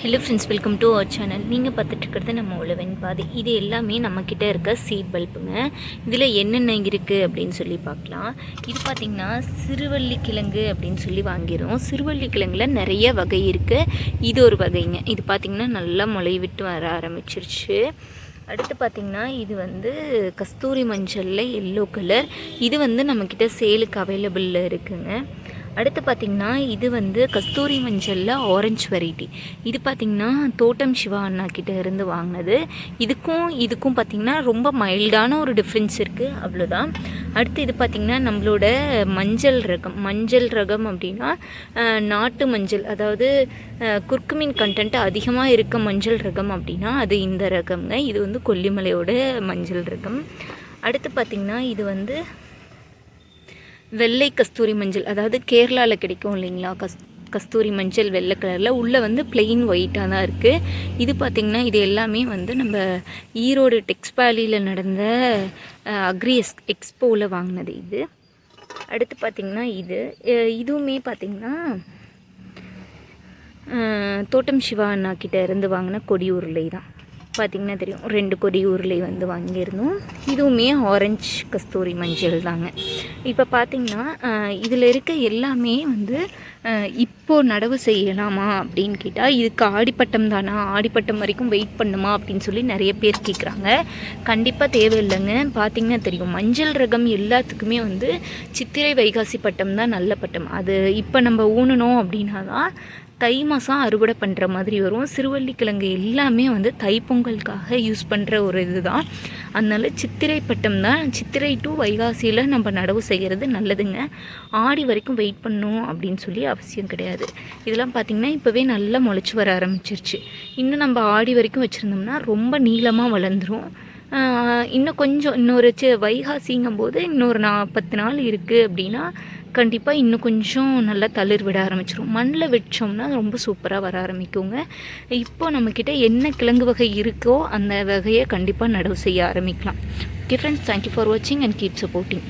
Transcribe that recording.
Hello friends, welcome to our channel. நீங்கள் பார்த்துட்ருக்கிறது நம்ம உழவன் பாதை. இது எல்லாமே நம்மக்கிட்ட இருக்க சீட் பல்புங்க. இதில் என்னென்ன இருக்குது அப்படின்னு சொல்லி பார்க்கலாம். இது பார்த்திங்கன்னா சிறுவள்ளி கிழங்கு அப்படின்னு சொல்லி வாங்கிடும். சிறுவள்ளி கிழங்குல நிறைய வகை இருக்குது. இது ஒரு வகைங்க. இது பார்த்திங்கன்னா நல்லா முளை விட்டு வர ஆரம்பிச்சிருச்சு. அடுத்து பார்த்திங்கன்னா இது கஸ்தூரி மஞ்சளில் எல்லோ கலர். இது நம்மக்கிட்ட சேலுக்கு அவைலபிளில் இருக்குங்க. அடுத்து பார்த்திங்கன்னா இது கஸ்தூரி மஞ்சளில் ஆரஞ்சு வெரைட்டி. இது பார்த்திங்கன்னா தோட்டம் சிவா அண்ணா கிட்டே இருந்து வாங்கினது. இதுக்கும் பார்த்திங்கன்னா ரொம்ப மைல்டான ஒரு டிஃப்ரென்ஸ் இருக்குது, அவ்வளோதான். அடுத்து இது பார்த்திங்கன்னா நம்மளோட மஞ்சள் ரகம் அப்படின்னா நாட்டு மஞ்சள், அதாவது குர்குமின் கண்டென்ட் அதிகமாக இருக்க மஞ்சள் ரகம் அப்படின்னா அது இந்த ரகம்ங்க. இது கொல்லிமலையோட மஞ்சள் ரகம். அடுத்து பார்த்திங்கன்னா இது வெள்ளை கஸ்தூரி மஞ்சள், அதாவது கேரளாவில் கிடைக்கும் இல்லைங்களா, கஸ்தூரி மஞ்சள் வெள்ளை கலரில் உள்ளே பிளெயின் ஒயிட்டாக தான் இருக்குது. இது பார்த்திங்கன்னா இது எல்லாமே நம்ம ஈரோடு டெக்ஸ்பேலியில் நடந்த அக்ரி எக்ஸ்போவில் வாங்கினது இது. அடுத்து பார்த்திங்கன்னா இதுவுமே பார்த்திங்கன்னா தோட்டம் சிவா அண்ணா கிட்டே இருந்து வாங்கின கொடி உருளை தான். பார்த்திங்கன்னா தெரியும், 2 கொடி உருளை வாங்கியிருந்தோம். இதுவுமே ஆரஞ்சு கஸ்தூரி மஞ்சள் தாங்க. இப்போ பார்த்திங்கன்னா இதில் இருக்க எல்லாமே இப்போது நடவு செய்யலாமா அப்படின்னு கேட்டால், இதுக்கு ஆடிப்பட்டம் தானா, ஆடிப்பட்டம் வரைக்கும் வெயிட் பண்ணுமா அப்படின்னு சொல்லி நிறைய பேர் கேட்குறாங்க. கண்டிப்பாக தேவையில்லைங்க. பார்த்திங்கன்னா தெரியும், மஞ்சள் ரகம் எல்லாத்துக்குமே சித்திரை வைகாசி பட்டம் தான் நல்ல பட்டம். அது இப்போ நம்ம ஊனணும் அப்படின்னா தான் தை மாதம் அறுவடை பண்ணுற மாதிரி வரும். சிறுவள்ளி கிழங்கு எல்லாமே தைப்பொங்கலுக்காக யூஸ் பண்ணுற ஒரு இது தான். அதனால சித்திரை பட்டம் தான், சித்திரை டு வைகாசியில் நம்ம நடவு செய்கிறது நல்லதுங்க. ஆடி வரைக்கும் வெயிட் பண்ணணும் அப்படின்னு சொல்லி அவசியம் கிடையாது. இதெல்லாம் பார்த்திங்கன்னா இப்போவே நல்லா முளைச்சி வர ஆரம்பிச்சிருச்சு. இன்னும் நம்ம ஆடி வரைக்கும் வச்சுருந்தோம்னா ரொம்ப நீளமாக வளர்ந்துடும். இன்னும் கொஞ்சம் இன்னொரு வைகாசிங்கும் போது இன்னொரு 40 நாள் இருக்குது அப்படின்னா கண்டிப்பாக இன்னும் கொஞ்சம் நல்லா தளிர் விட ஆரம்பிச்சிடும். மண்ணில் வச்சோம்னா ரொம்ப சூப்பராக வர ஆரம்பிக்குங்க. இப்போ நம்மக்கிட்ட என்ன கிழங்கு வகை இருக்கோ அந்த வகையை கண்டிப்பாக நடவு செய்ய ஆரம்பிக்கலாம். ஓகே ஃப்ரெண்ட்ஸ், தேங்க்யூ ஃபார் வாட்சிங் அண்ட் கீப் சப்போர்ட்டிங்.